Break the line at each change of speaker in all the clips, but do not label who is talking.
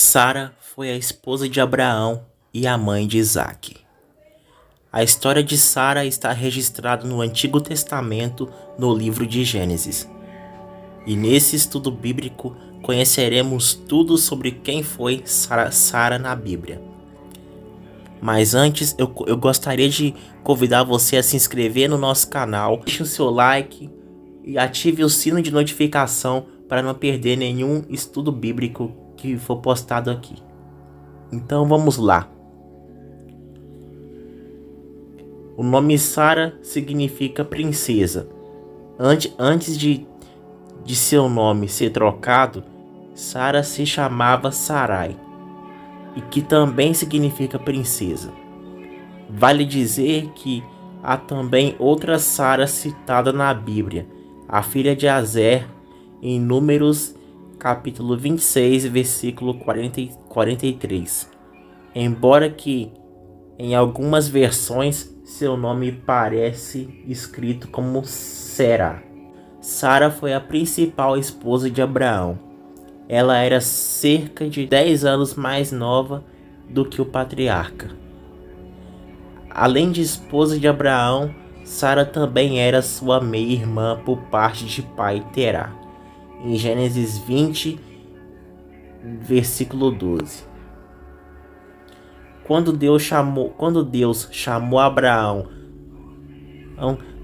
Sara foi a esposa de Abraão e a mãe de Isaque. A história de Sara está registrada no Antigo Testamento, no livro de Gênesis. E nesse estudo bíblico conheceremos tudo sobre quem foi Sara na Bíblia. Mas antes eu gostaria de convidar você a se inscrever no nosso canal, deixe o seu like e ative o sino de notificação para não perder nenhum estudo bíblico que for postado aqui. Então vamos lá. O nome Sara significa princesa. Antes de seu nome ser trocado, Sara se chamava Sarai, e que também significa princesa. Vale dizer que há também outra Sara citada na Bíblia, a filha de Azer, em Números capítulo 26, versículo 43. Embora que em algumas versões seu nome parece escrito como Sera. Sara foi a principal esposa de Abraão. Ela era cerca de 10 anos mais nova do que o patriarca. Além de esposa de Abraão, Sara também era sua meia-irmã por parte de pai Terá. Em Gênesis 20, versículo 12. Quando Deus chamou Abraão,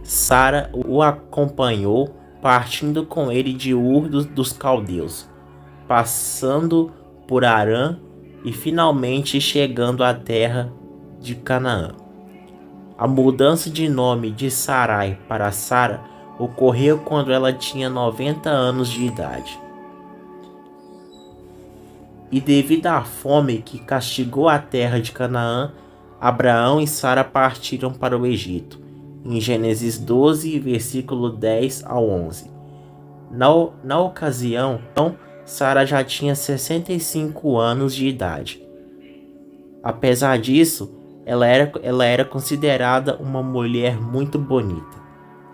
Sara o acompanhou, partindo com ele de Ur dos Caldeus, passando por Harã e finalmente chegando à terra de Canaã. A mudança de nome de Sarai para Sara ocorreu quando ela tinha 90 anos de idade. E devido à fome que castigou a terra de Canaã, Abraão e Sara partiram para o Egito, em Gênesis 12, versículo 10 ao 11. Na ocasião, Sara já tinha 65 anos de idade. Apesar disso, ela era considerada uma mulher muito bonita,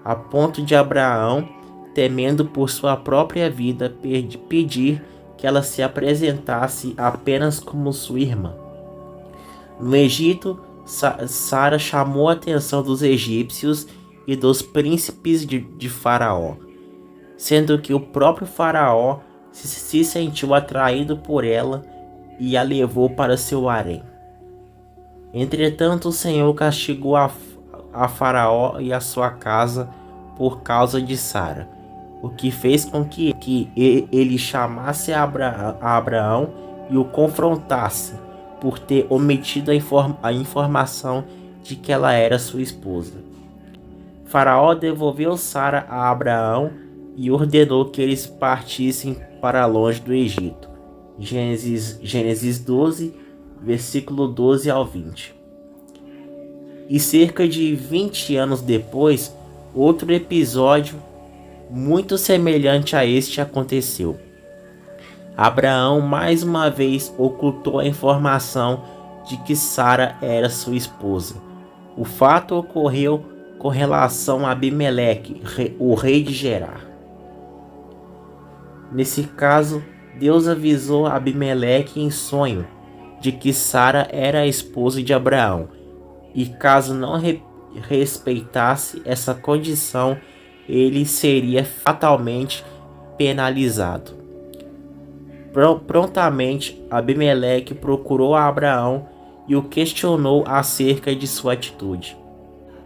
a ponto de Abraão, temendo por sua própria vida, pedir que ela se apresentasse apenas como sua irmã. No Egito, Sara chamou a atenção dos egípcios e dos príncipes de Faraó, sendo que o próprio Faraó se sentiu atraído por ela e a levou para seu harém. Entretanto, o Senhor castigou a Faraó e a sua casa por causa de Sara, o que fez com que ele chamasse a Abraão e o confrontasse por ter omitido a informação de que ela era sua esposa. Faraó devolveu Sara a Abraão e ordenou que eles partissem para longe do Egito. Gênesis 12, versículo 12 ao 20. E cerca de 20 anos depois, outro episódio muito semelhante a este aconteceu. Abraão mais uma vez ocultou a informação de que Sara era sua esposa. O fato ocorreu com relação a Abimeleque, o rei de Gerar. Nesse caso, Deus avisou Abimeleque em sonho de que Sara era a esposa de Abraão, e caso não respeitasse essa condição, ele seria fatalmente penalizado. Prontamente, Abimeleque procurou a Abraão e o questionou acerca de sua atitude.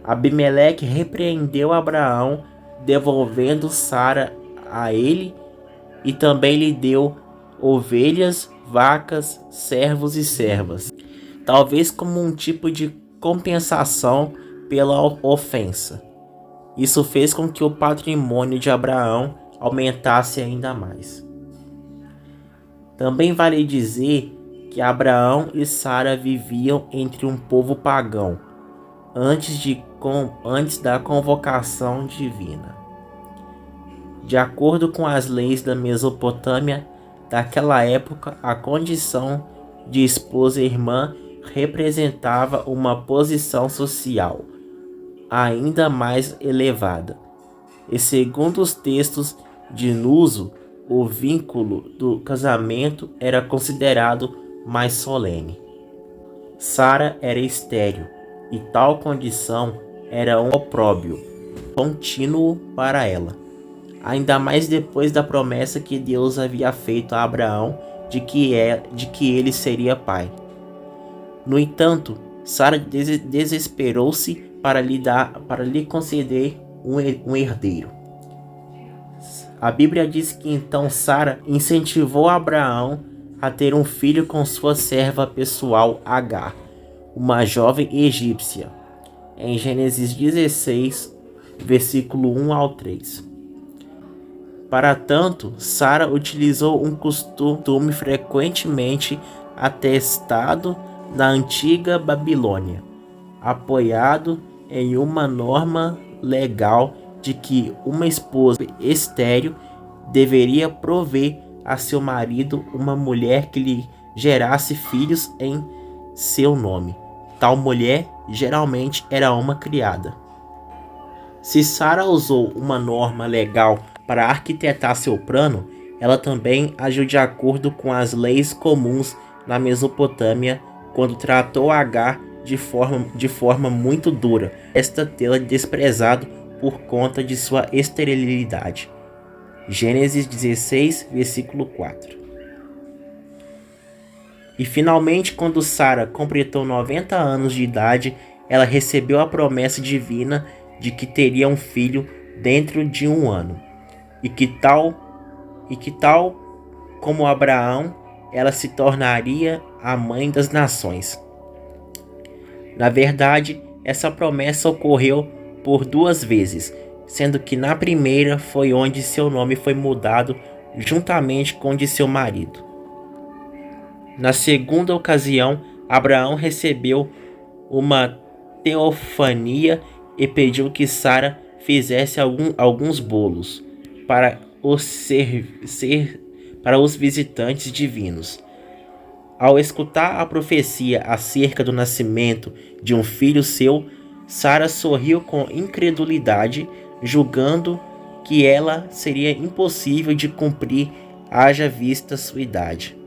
Abimeleque repreendeu Abraão, devolvendo Sara a ele, e também lhe deu ovelhas, vacas, servos e servas, talvez como um tipo de compensação pela ofensa. Isso fez com que o patrimônio de Abraão aumentasse ainda mais. Também vale dizer que Abraão e Sara viviam entre um povo pagão, antes da convocação divina. De acordo com as leis da Mesopotâmia daquela época, a condição de esposa e irmã representava uma posição social ainda mais elevada. E segundo os textos de Nuso, o vínculo do casamento era considerado mais solene. Sara era estéril, e tal condição era um opróbrio contínuo para ela, ainda mais depois da promessa que Deus havia feito a Abraão de que ele seria pai. No entanto, Sara desesperou-se para lhe conceder um herdeiro. A Bíblia diz que então Sara incentivou Abraão a ter um filho com sua serva pessoal Agar, uma jovem egípcia, em Gênesis 16, versículo 1 ao 3. Para tanto, Sara utilizou um costume frequentemente atestado na antiga Babilônia, apoiado em uma norma legal de que uma esposa estéril deveria prover a seu marido uma mulher que lhe gerasse filhos em seu nome. Tal mulher geralmente era uma criada. Se Sara usou uma norma legal para arquitetar seu plano, ela também agiu de acordo com as leis comuns na Mesopotâmia quando tratou Agar de forma muito dura, esta tê-la desprezado por conta de sua esterilidade. Gênesis 16, versículo 4. E finalmente, quando Sara completou 90 anos de idade, ela recebeu a promessa divina de que teria um filho dentro de 1 ano. E que tal como Abraão, ela se tornaria a mãe das nações. Na verdade, essa promessa ocorreu por 2 vezes, sendo que na primeira foi onde seu nome foi mudado juntamente com o de seu marido. Na segunda ocasião, Abraão recebeu uma teofania e pediu que Sara fizesse alguns bolos para os visitantes divinos. Ao escutar a profecia acerca do nascimento de um filho seu, Sara sorriu com incredulidade, julgando que ela seria impossível de cumprir, haja vista sua idade.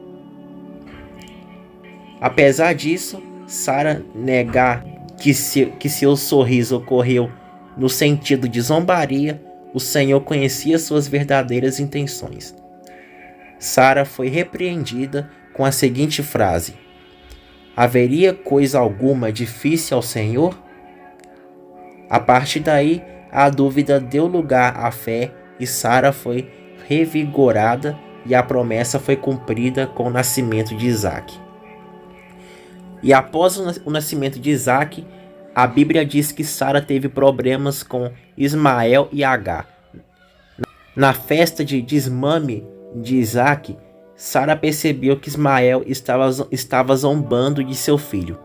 Apesar disso, Sara negar que seu sorriso ocorreu no sentido de zombaria, o Senhor conhecia suas verdadeiras intenções. Sara foi repreendida com a seguinte frase: haveria coisa alguma difícil ao Senhor? A partir daí, a dúvida deu lugar à fé e Sara foi revigorada e a promessa foi cumprida com o nascimento de Isaque. E após o nascimento de Isaque, a Bíblia diz que Sara teve problemas com Ismael e Agar. Na festa de desmame de Isaque, Sara percebeu que Ismael estava zombando de seu filho.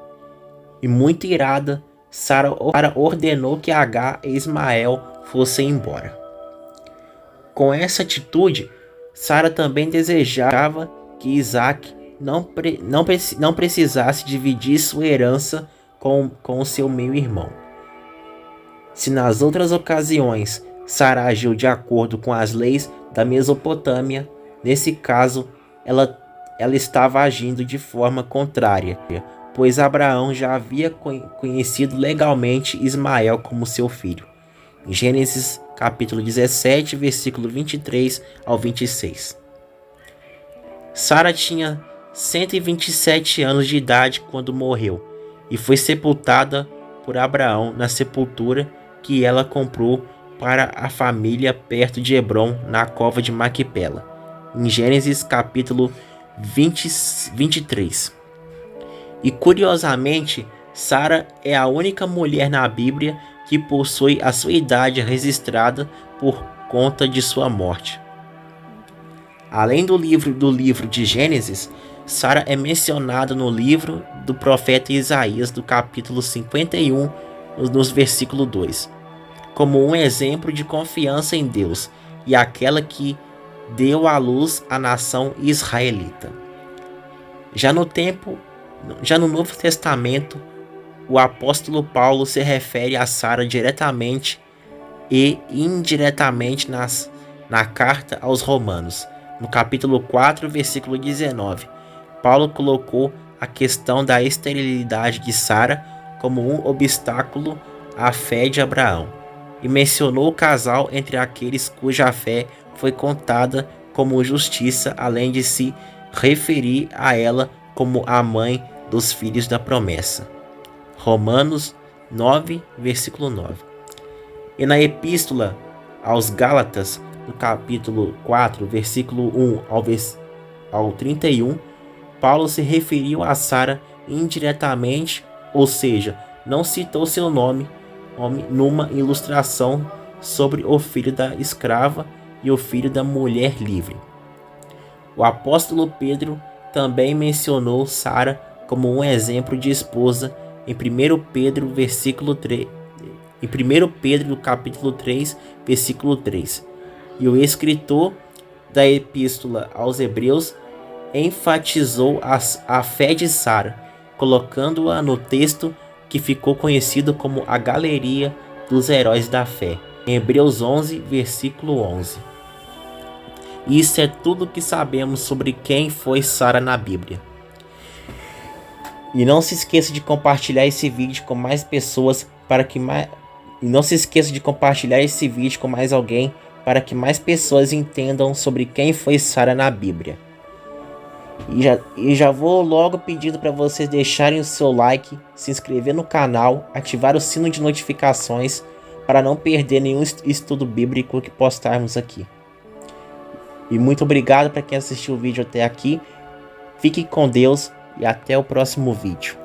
E muito irada, Sara ordenou que Agar e Ismael fossem embora. Com essa atitude, Sara também desejava que Isaque não precisasse dividir sua herança com o seu meio-irmão. Se nas outras ocasiões Sara agiu de acordo com as leis da Mesopotâmia, nesse caso ela estava agindo de forma contrária, pois Abraão já havia conhecido legalmente Ismael como seu filho. Em Gênesis capítulo 17, versículo 23 ao 26. Sara tinha 127 anos de idade quando morreu e foi sepultada por Abraão na sepultura que ela comprou para a família perto de Hebrom, na cova de Maquipela, em Gênesis capítulo 23. E curiosamente, Sara é a única mulher na Bíblia que possui a sua idade registrada por conta de sua morte. Além do livro de Gênesis, Sara é mencionada no livro do profeta Isaías, do capítulo 51, nos versículo 2, como um exemplo de confiança em Deus e aquela que deu à luz a nação israelita. Já no Novo Testamento, o apóstolo Paulo se refere a Sara diretamente e indiretamente na carta aos Romanos, No capítulo 4, versículo 19, Paulo colocou a questão da esterilidade de Sara como um obstáculo à fé de Abraão, e mencionou o casal entre aqueles cuja fé foi contada como justiça, além de se referir a ela como a mãe dos filhos da promessa. Romanos 9, versículo 9. E na epístola aos Gálatas, no capítulo 4, versículo 1 ao 31, Paulo se referiu a Sara indiretamente, ou seja, não citou seu nome numa ilustração sobre o filho da escrava e o filho da mulher livre. O apóstolo Pedro também mencionou Sara como um exemplo de esposa em 1 Pedro, versículo 3, em 1 Pedro, capítulo 3, versículo 3. E o escritor da epístola aos Hebreus enfatizou a fé de Sara, colocando-a no texto que ficou conhecido como a Galeria dos Heróis da Fé, em Hebreus 11, versículo 11. Isso é tudo que sabemos sobre quem foi Sara na Bíblia. E não se esqueça de compartilhar esse vídeo com mais pessoas E não se esqueça de compartilhar esse vídeo com mais alguém para que mais pessoas entendam sobre quem foi Sara na Bíblia. E já vou logo pedindo para vocês deixarem o seu like, se inscrever no canal, ativar o sino de notificações para não perder nenhum estudo bíblico que postarmos aqui. E muito obrigado para quem assistiu o vídeo até aqui. Fique com Deus e até o próximo vídeo.